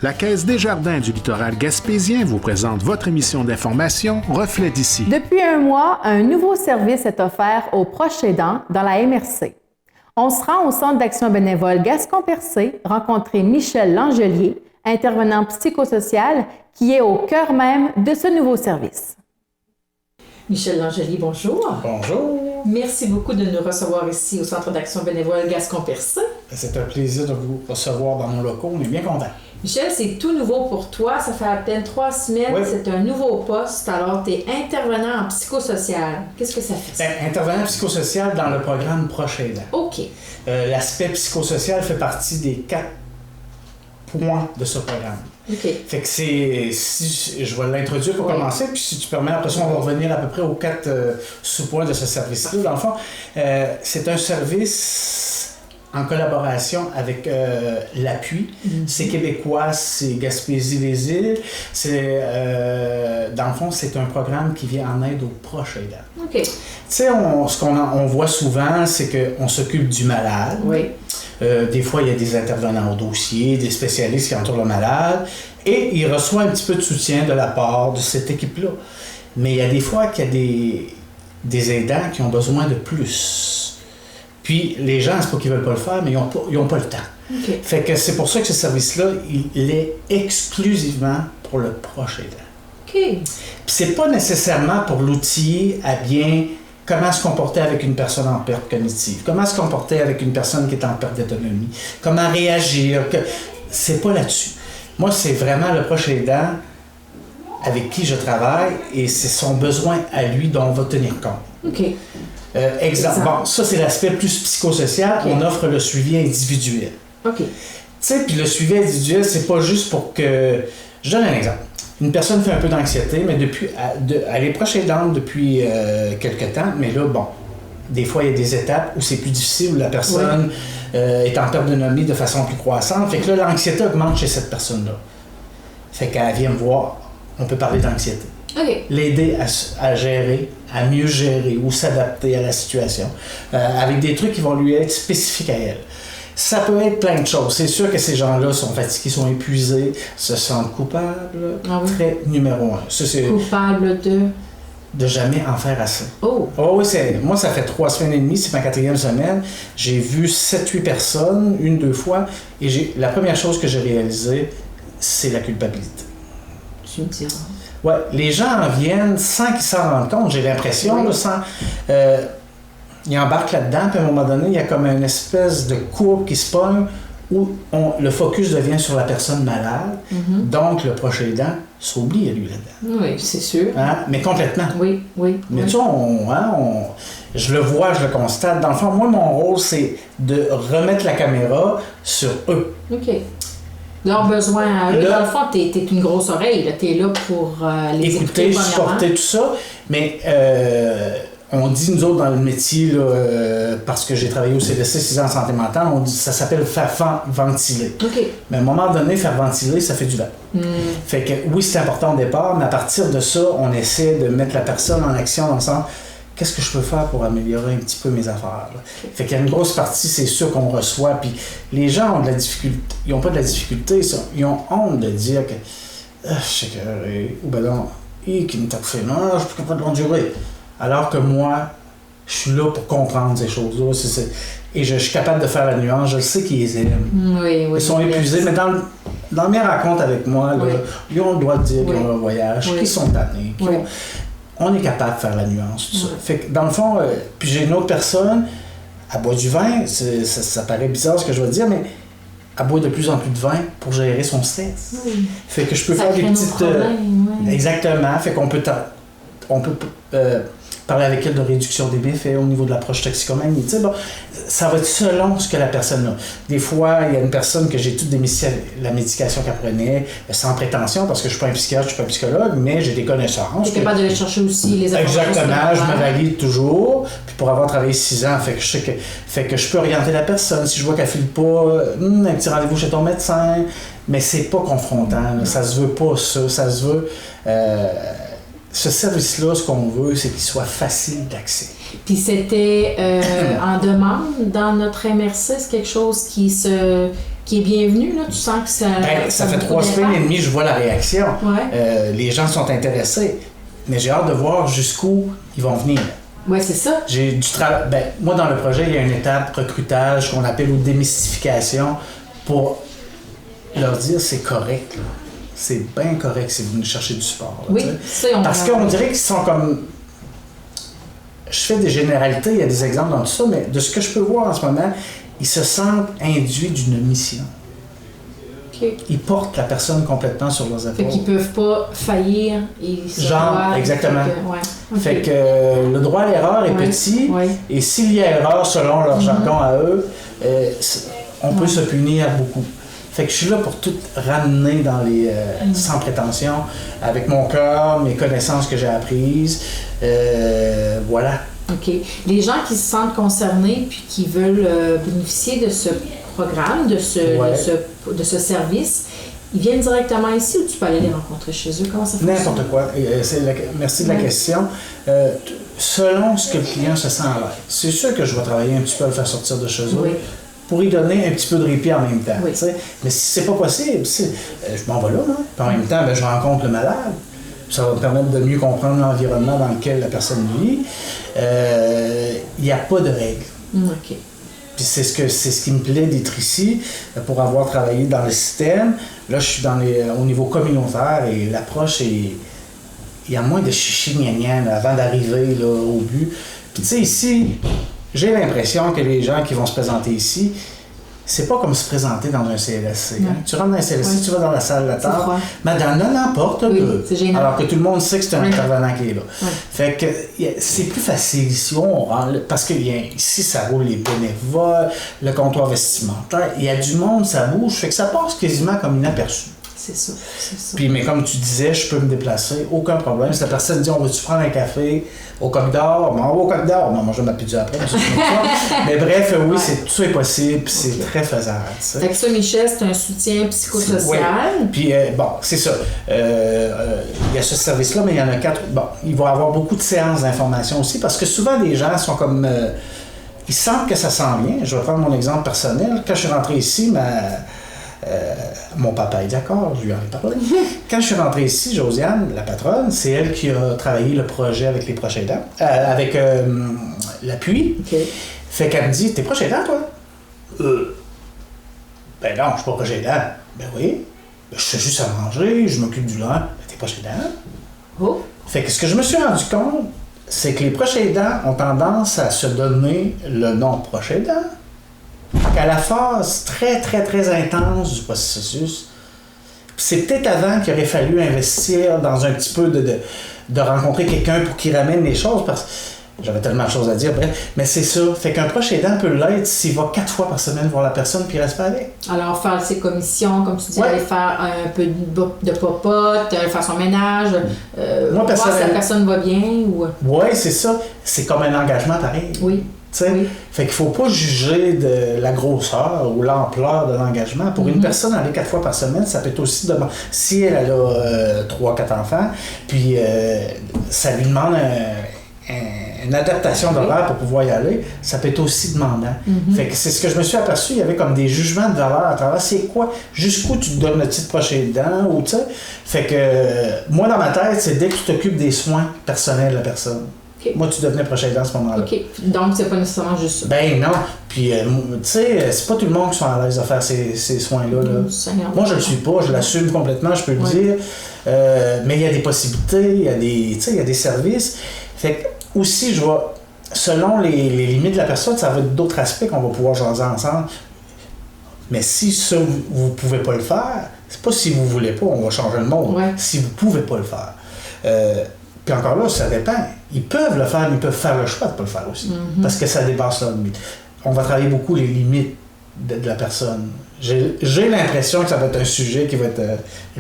La Caisse Desjardins du littoral gaspésien vous présente votre émission d'information Reflet d'ici. Depuis un mois, un nouveau service est offert aux proches aidants dans la MRC. On se rend au Centre d'action bénévole Gascon-Percé rencontrer Michel Langelier, intervenant psychosocial, qui est au cœur même de ce nouveau service. Michel Langelier, bonjour. Bonjour. Merci beaucoup de nous recevoir ici au Centre d'action bénévole Gascon-Percé. C'est un plaisir de vous recevoir dans nos locaux. On est bien contents. Michel, c'est tout nouveau pour toi. Ça fait à peine 3 semaines. Oui. C'est un nouveau poste. Alors, tu es intervenant en psychosocial. Qu'est-ce que ça fait? Intervenant psychosocial dans le programme Proche aidant. OK. L'aspect psychosocial fait partie des 4 points de ce programme. OK. Fait que je vais l'introduire pour commencer, puis si tu permets, après ça, on va revenir à peu près aux 4 sous-points de ce service-là. Dans le fond, c'est un service en collaboration avec l'appui. C'est québécois, c'est Gaspésie-les-Îles. Dans le fond, c'est un programme qui vient en aide aux proches aidants. OK. Tu sais, ce qu'on voit souvent, c'est qu'on s'occupe du malade. Oui. Des fois, il y a des intervenants au dossier, des spécialistes qui entourent le malade, et il reçoit un petit peu de soutien de la part de cette équipe-là. Mais il y a des fois qu'il y a des aidants qui ont besoin de plus. Puis les gens, c'est pas qu'ils veulent pas le faire, mais ils ont pas le temps. Okay. Fait que c'est pour ça que ce service-là, il est exclusivement pour le proche aidant. OK. Puis c'est pas nécessairement pour l'outiller à bien comment se comporter avec une personne en perte cognitive, comment se comporter avec une personne qui est en perte d'autonomie, comment réagir. C'est pas là-dessus. Moi, c'est vraiment le proche aidant avec qui je travaille et c'est son besoin à lui dont on va tenir compte. OK. Exemple. Bon, ça, c'est l'aspect plus psychosocial. Okay. On offre le suivi individuel. OK. Tu sais, puis le suivi individuel, c'est pas juste pour que... Je donne un exemple. Une personne fait un peu d'anxiété, mais elle est proche aidante depuis quelque temps, mais là, bon, des fois, il y a des étapes où c'est plus difficile, où la personne est en perte d'autonomie de façon plus croissante. Fait que là, l'anxiété augmente chez cette personne-là. Fait qu'elle vient me voir, on peut parler d'anxiété. Okay. L'aider à gérer, à mieux gérer ou s'adapter à la situation, avec des trucs qui vont lui être spécifiques à elle. Ça peut être plein de choses. C'est sûr que ces gens-là sont fatigués, sont épuisés, se sentent coupables. Ah oui? Trait numéro 1. Ça, c'est coupable de? De jamais en faire assez. Oh! Oh oui, moi, ça fait 3 semaines et demie, c'est ma 4e semaine. J'ai vu 7-8 personnes, 1-2 fois, et la première chose que j'ai réalisée, c'est la culpabilité. Tu me diras. Ouais, les gens en viennent sans qu'ils s'en rendent compte, j'ai l'impression, ils embarquent là-dedans, puis à un moment donné, il y a comme une espèce de courbe qui se pogne où le focus devient sur la personne malade, donc le proche aidant s'oublie à lui là-dedans. Oui, c'est sûr. Hein? Mais complètement. Oui. Mais tu vois, je le vois, je le constate. Dans le fond, moi, mon rôle, c'est de remettre la caméra sur eux. OK. Leurs besoins à eux. Dans le fond, t'es une grosse oreille. T'es là pour les écouter, supporter tout ça. Mais on dit, nous autres, dans le métier, là, parce que j'ai travaillé au CDC 6 ans en santé mentale, on dit ça s'appelle faire ventiler. Okay. Mais à un moment donné, faire ventiler, ça fait du bien. Fait que oui, c'est important au départ, mais à partir de ça, on essaie de mettre la personne en action dans le sens qu'est-ce que je peux faire pour améliorer un petit peu mes affaires? Là? Fait qu'il y a une grosse partie, c'est sûr, qu'on reçoit. Puis les gens ont de la difficulté. Ils n'ont pas de la difficulté, ils ont honte de dire que je sais que. Ou ben non, qui me tape fait, non, je suis plus capable de l'endurer. Alors que moi, je suis là pour comprendre ces choses-là. Et je suis capable de faire la nuance. Je sais qu'ils les aiment. Oui, ils sont épuisés, mais dans mes rencontres avec moi, là, ils ont le droit de dire qu'ils ont un voyage, qu'ils sont tannés, on est capable de faire la nuance, tout ça. Fait que dans le fond, puis j'ai une autre personne, elle boit du vin, ça paraît bizarre ce que je vais dire, mais elle boit de plus en plus de vin pour gérer son stress. Fait que je peux faire des petites... Exactement, fait qu'on peut parler avec elle de réduction des méfaits au niveau de l'approche toxicomanie. Tu sais, bon, ça va être selon ce que la personne a. Des fois, il y a une personne que j'ai toute démystifié la médication qu'elle prenait, sans prétention, parce que je ne suis pas un psychiatre, je ne suis pas un psychologue, mais j'ai des connaissances. Tu es capable de chercher aussi les informations. Exactement, je me valide toujours. Puis pour avoir travaillé 6 ans, fait que je sais que je peux orienter la personne. Si je vois qu'elle ne file pas, un petit rendez-vous chez ton médecin, mais c'est pas confrontant. Ça se veut pas ça se veut... Ce service-là, ce qu'on veut, c'est qu'il soit facile d'accès. Puis c'était en demande dans notre MRC, c'est quelque chose qui se qui est bienvenu, là? Tu sens que ça... Ça fait 3 semaines et demie, je vois la réaction. Ouais. Les gens sont intéressés. Mais j'ai hâte de voir jusqu'où ils vont venir. Oui, c'est ça. J'ai du travail. Moi, dans le projet, il y a une étape recrutage qu'on appelle ou démystification pour leur dire c'est correct. Là. C'est bien correct si vous venez chercher du support. Là, oui, ça, parce qu'on dirait qu'ils sont comme. Je fais des généralités, il y a des exemples dans tout ça, mais de ce que je peux voir en ce moment, ils se sentent induits d'une mission. Okay. Ils portent la personne complètement sur leurs épaules. Fait qu'ils peuvent pas faillir. Exactement. Fait que le droit à l'erreur est petit, et s'il y a erreur selon leur jargon à eux, on peut se punir beaucoup. Fait que je suis là pour tout ramener dans les sans prétention, avec mon cœur, mes connaissances que j'ai apprises. Voilà. OK. Les gens qui se sentent concernés puis qui veulent bénéficier de ce programme, de ce service, ils viennent directement ici ou tu peux aller les rencontrer chez eux? Comment ça fonctionne? N'importe quoi. Merci de la question. Selon ce que le client se sent à l'aise. C'est sûr que je vais travailler un petit peu à le faire sortir de chez eux pour y donner un petit peu de répit en même temps. Oui. Mais si c'est pas possible, je m'en vais là. Hein? Puis en même temps, je rencontre le malade. Ça va me permettre de mieux comprendre l'environnement dans lequel la personne vit. Il n'y a pas de règles. OK. Puis c'est ce qui me plaît d'être ici, pour avoir travaillé dans le système. Là, je suis au niveau communautaire et l'approche est... Il y a moins de chichi gna avant d'arriver là, au but. Puis tu sais, ici, j'ai l'impression que les gens qui vont se présenter ici, c'est pas comme se présenter dans un CLSC. Hein? Tu rentres dans un CLSC, tu vas dans la salle d'attente, madame, n'importe c'est gênant. alors que tout le monde sait que c'est un intervenant qui est là. Fait que c'est plus facile ici, parce que ici, ça roule les bénévoles, le comptoir vestimentaire, il y a du monde, ça bouge, fait que ça passe quasiment comme inaperçu. C'est ça. Puis, mais comme tu disais, je peux me déplacer, aucun problème. Si la personne dit, on va-tu prendre un café au corridor? On va au corridor. On va manger ma pizza après. Mais bref, oui, tout ça est possible, puis c'est très faisable. Fait que ça, Michel, c'est un soutien psychosocial. Oui. Puis, c'est ça. Il y a ce service-là, mais il y en a 4. Bon, il va y avoir beaucoup de séances d'information aussi, parce que souvent, les gens sont comme... ils sentent que ça sent bien. Je vais prendre mon exemple personnel. Quand je suis rentré ici, mon papa est d'accord, je lui en ai parlé. Quand je suis rentré ici, Josiane, la patronne, c'est elle qui a travaillé le projet avec les proches aidants, avec l'appui. Okay. Fait qu'elle me dit, t'es proche aidant, toi? Ben non, je suis pas proche aidant. Ben oui. Ben, je fais juste à manger, je m'occupe du linge. Ben t'es proche aidant? Oh. Fait que ce que je me suis rendu compte, c'est que les proches aidants ont tendance à se donner le nom proche aidant. Qu'à la phase très, très, très intense du processus, c'est peut-être avant qu'il aurait fallu investir dans un petit peu de rencontrer quelqu'un pour qu'il ramène les choses, parce que j'avais tellement de choses à dire, bref, mais c'est ça. Fait qu'un proche aidant peut l'être s'il va 4 fois par semaine voir la personne puis il reste pas avec. Alors, faire ses commissions, comme tu dis, aller faire un peu de popote, faire son ménage, voir si la personne va bien ou... Oui, c'est ça. C'est comme un engagement pareil. Oui. Oui. Fait qu'il ne faut pas juger de la grosseur ou l'ampleur de l'engagement. Pour une personne aller 4 fois par semaine, ça peut être aussi demandant. Si elle a 3-4 enfants, puis ça lui demande une adaptation d'horaire pour pouvoir y aller, ça peut être aussi demandant. Fait que c'est ce que je me suis aperçu, il y avait comme des jugements de valeur à travers. C'est quoi? Jusqu'où tu te donnes le titre proche aidant? Ou tu sais? Fait que moi, dans ma tête, c'est dès que tu t'occupes des soins personnels de la personne. Okay. Moi, tu devenais proche aidant à ce moment-là. OK. Donc, c'est pas nécessairement juste ça. Ben non. Puis, tu sais, c'est pas tout le monde qui sont à l'aise de faire ces soins-là. Là. Moi, je le suis pas. Je l'assume complètement, je peux le dire. Mais il y a des possibilités, il y a des services. Fait que, aussi, selon les limites de la personne, ça va être d'autres aspects qu'on va pouvoir jaser ensemble. Mais si ça, vous pouvez pas le faire, c'est pas si vous voulez pas, on va changer le monde. Si vous pouvez pas le faire. Puis encore là, ça dépend. Ils peuvent le faire, mais ils peuvent faire le choix de ne pas le faire aussi. Parce que ça dépasse leur limite. On va travailler beaucoup les limites de la personne. J'ai l'impression que ça va être un sujet qui va être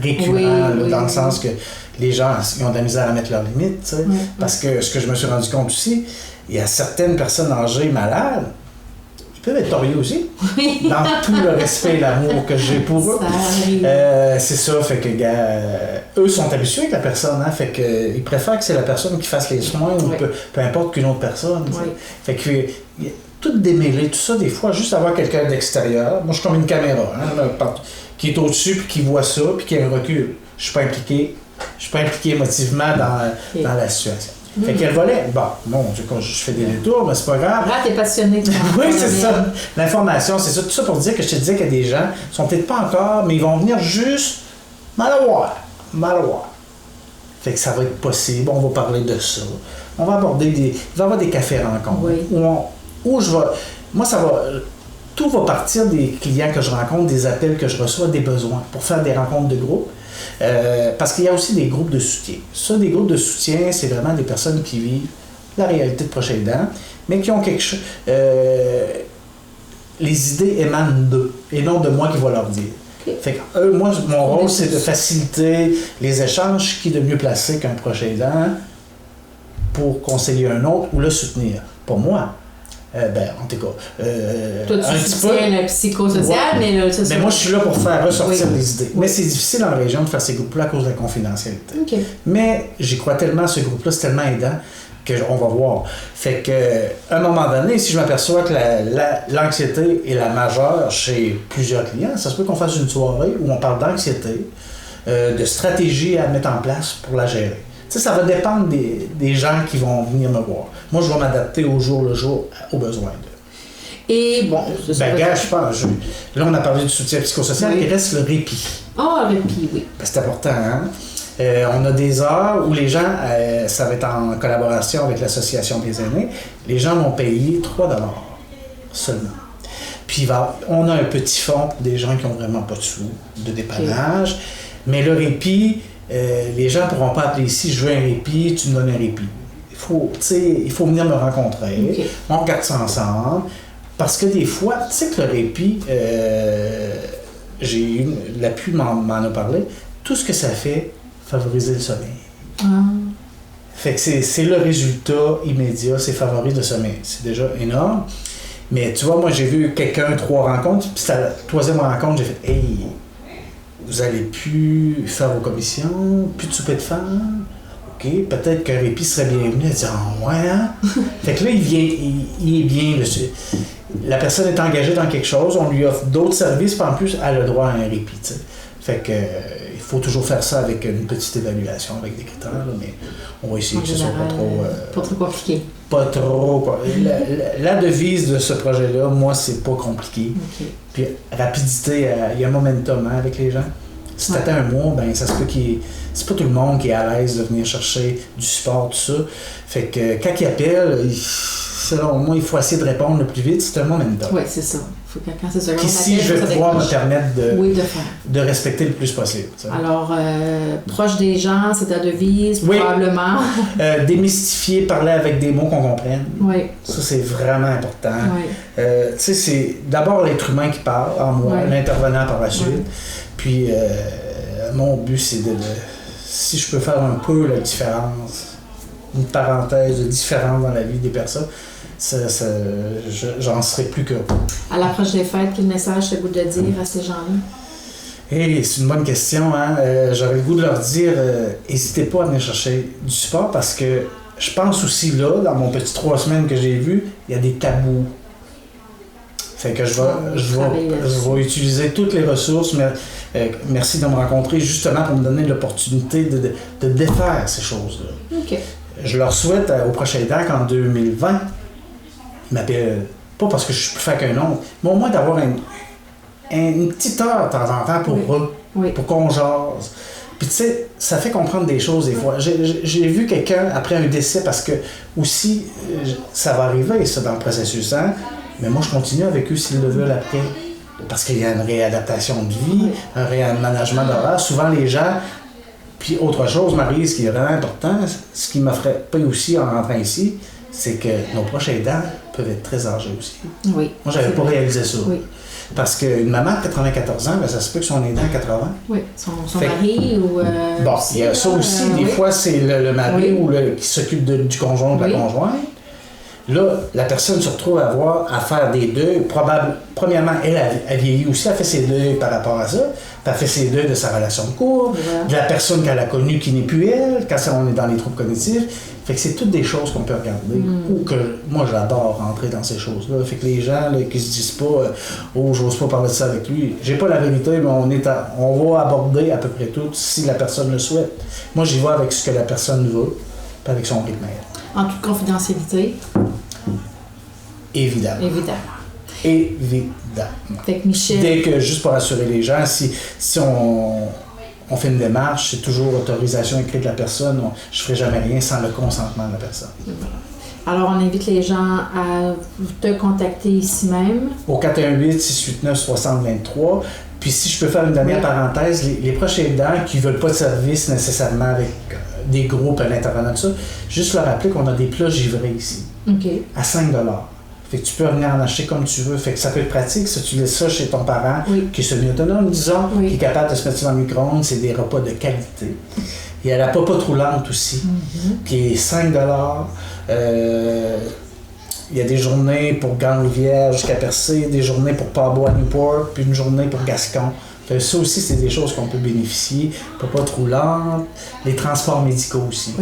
récurrent, dans le sens que les gens ils ont de la misère à mettre leurs limites. Parce que ce que je me suis rendu compte aussi, il y a certaines personnes âgées malades, peuvent être torieux aussi, dans tout le respect et l'amour que j'ai pour eux. C'est ça, fait que eux sont habitués avec la personne, hein, fait que ils préfèrent que c'est la personne qui fasse les soins ou peu importe qu'une autre personne. Fait que tout démêler, tout ça, des fois, juste avoir quelqu'un d'extérieur. Moi, je suis comme une caméra, qui est au-dessus, puis qui voit ça, puis qui a un recul. Je suis pas impliqué émotivement dans la situation. Fait qu'elle volait. Bon, je fais des détours, mais c'est pas grave. T'es passionné. Oui, c'est ça. L'information, c'est ça. Tout ça pour dire que je te disais qu'il y a des gens qui sont peut-être pas encore, mais ils vont venir juste mal à voir. Fait que ça va être possible. On va parler de ça. On va aborder il va y avoir des cafés-rencontres. Oui. Où je vais... Moi, tout va partir des clients que je rencontre, des appels que je reçois, des besoins, pour faire des rencontres de groupe. Parce qu'il y a aussi des groupes de soutien. Ça, des groupes de soutien, c'est vraiment des personnes qui vivent la réalité de proche aidant, mais qui ont quelque chose... les idées émanent d'eux, et non de moi qui va leur dire. Okay. Fait que moi, mon rôle, c'est de faciliter les échanges, qui est de mieux placé qu'un proche aidant pour conseiller un autre ou le soutenir. Pour moi, en tout cas... toi, tu soutiens le psychosocial, mais là, mais moi, je suis là pour faire ressortir les idées. Mais c'est difficile en région de faire ces groupes-là à cause de la confidentialité. Okay. Mais j'y crois tellement à ce groupe-là, c'est tellement aidant qu'on va voir. Fait que, à un moment donné, si je m'aperçois que l'anxiété est la majeure chez plusieurs clients, ça se peut qu'on fasse une soirée où on parle d'anxiété, de stratégie à mettre en place pour la gérer. Tu sais, ça va dépendre des gens qui vont venir me voir. Moi, je vais m'adapter au jour le jour aux besoins d'eux. Et bon, gars, je pense. Là, on a parlé du soutien psychosocial, il reste le répit. Ah, le répit, oui. C'est important, hein? On a des heures où les gens, ça va être en collaboration avec l'Association des aînés, les gens vont payer 3$ seulement. Puis on a un petit fonds pour des gens qui n'ont vraiment pas de sous, de dépannage, mais le répit, les gens ne pourront pas appeler ici, je veux un répit, tu me donnes un répit. Il faut venir me rencontrer, on regarde ça ensemble, parce que des fois, tu sais que le répit, l'appui m'en a parlé, tout ce que ça fait, favoriser le sommeil. Fait que c'est le résultat immédiat, c'est favoriser le sommeil. C'est déjà énorme. Mais tu vois, moi j'ai vu quelqu'un 3 rencontres, puis c'était la 3e rencontre, j'ai fait « Hey, vous allez plus faire vos commissions, plus de souper de femmes. OK, peut-être qu'un répit serait bienvenu. » Elle dit « Ah ouais, hein? » Fait que là, il est bien. La personne est engagée dans quelque chose, on lui offre d'autres services, puis en plus, elle a le droit à un répit, t'sais. Fait que il faut toujours faire ça avec une petite évaluation, avec des critères, là, mais on va essayer que ce soit pas trop... pas trop compliqué. Pas trop... La devise de ce projet-là, moi, c'est pas compliqué. Okay. Puis rapidité, il y a un momentum avec les gens. Si t'attends un mois, ben ça se peut c'est pas tout le monde qui est à l'aise de venir chercher du support, tout ça. Fait que quand ils appellent, selon moi, il faut essayer de répondre le plus vite, c'est un momentum. Oui, c'est ça. Faut que quand c'est ce puis si je vais pouvoir me permettre de respecter le plus possible. T'sais. Alors, proche des gens, c'est ta devise, probablement. Démystifier, parler avec des mots qu'on comprenne. Oui. Ça, c'est vraiment important. Oui. Tu sais, c'est d'abord l'être humain qui parle en moi, l'intervenant par la suite. Oui. Puis, mon but, c'est si je peux faire un peu la différence, une parenthèse de différence dans la vie des personnes, j'en serais plus que... À l'approche des fêtes, quel message tu as le goût de dire à ces gens-là? C'est une bonne question. Hein? J'aurais le goût de leur dire, n'hésitez pas à venir chercher du support parce que je pense aussi là, dans mon petit 3 semaines que j'ai vu, il y a des tabous. Fait que je vais utiliser toutes les ressources, mais merci de me rencontrer justement pour me donner l'opportunité de défaire ces choses-là. Okay. Je leur souhaite au prochain aidant qu'en 2020, ils m'appellent, pas parce que je suis plus fait qu'un autre, mais au moins d'avoir une petite heure de temps en temps pour eux, pour qu'on jase. Puis tu sais, ça fait comprendre des choses des fois. J'ai vu quelqu'un après un décès, parce que aussi, ça va arriver ça dans le processus, hein? Mais moi je continue avec eux s'ils le veulent après. Parce qu'il y a une réadaptation de vie, un réaménagement d'horaire. Souvent les gens... Puis autre chose, Marie, ce qui est vraiment important, ce qui m'a frappé aussi en rentrant ici, c'est que nos proches aidants peuvent être très âgés aussi. Oui. Moi, j'avais pas réalisé ça. Oui. Parce qu'une maman de 94 ans, ben, ça se peut que son aidant a 80. Oui, son mari ou... bon, il y a ça aussi. Des fois, c'est le mari ou qui s'occupe du conjoint ou de la conjointe. Là, la personne se retrouve à faire des deuils. Premièrement, elle vieillit aussi, elle fait ses deuils par rapport à ça. Elle fait ses deuils de sa relation de couple, de la personne qu'elle a connue qui n'est plus elle, quand on est dans les troubles cognitifs. Fait que c'est toutes des choses qu'on peut regarder. Ou que moi, j'adore rentrer dans ces choses-là. Fait que les gens là, qui se disent pas oh, j'ose pas parler de ça avec lui. J'ai pas la vérité, mais on va aborder à peu près tout si la personne le souhaite. Moi, j'y vais avec ce que la personne veut, puis avec son rythme. En toute confidentialité. Évidemment. Fait que Michel... Dès que, juste pour rassurer les gens, si on fait une démarche, c'est toujours autorisation écrite de la personne. Je ne ferai jamais rien sans le consentement de la personne. Alors, on invite les gens à te contacter ici même. Au 418-689-6023. Puis si je peux faire une dernière parenthèse, les proches aidants qui ne veulent pas de service nécessairement avec des groupes à l'intervenant de ça, juste leur rappeler qu'on a des plats givrés ici. À 5 $. Fait que tu peux venir en acheter comme tu veux. Fait que ça peut être pratique si tu laisses ça chez ton parent qui est semi-autonome, disons, qui est capable de se mettre ça dans le micro-ondes. C'est des repas de qualité. Il y a la papa roulante aussi, qui est 5 $. Il y a des journées pour Grande-Rivière jusqu'à Percé, des journées pour Pabot à Newport, puis une journée pour Gascon. Fait que ça aussi, c'est des choses qu'on peut bénéficier. Papa roulante, les transports médicaux aussi.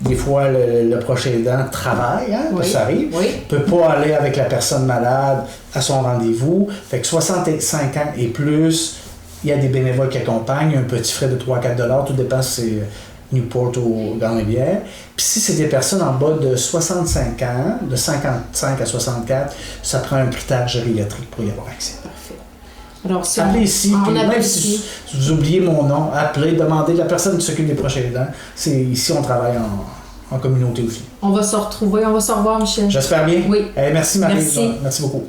Des fois, le proche aidant travaille, ça arrive. Ne peut pas aller avec la personne malade à son rendez-vous. Fait que 65 ans et plus, il y a des bénévoles qui accompagnent. Un petit frais de 3-4 $, tout dépend si c'est Newport ou Grande-Rivière. Puis si c'est des personnes en bas de 65 ans, de 55 à 64, ça prend un critère gériatrique pour y avoir accès. Parfait. Alors, si appelez ici, même si vous oubliez mon nom, appelez, demandez la personne qui s'occupe des proches aidants. Ici, on travaille en communauté aussi. On va se retrouver, on va se revoir, Michel. J'espère bien. Oui. Merci, Marie. Merci. Merci beaucoup.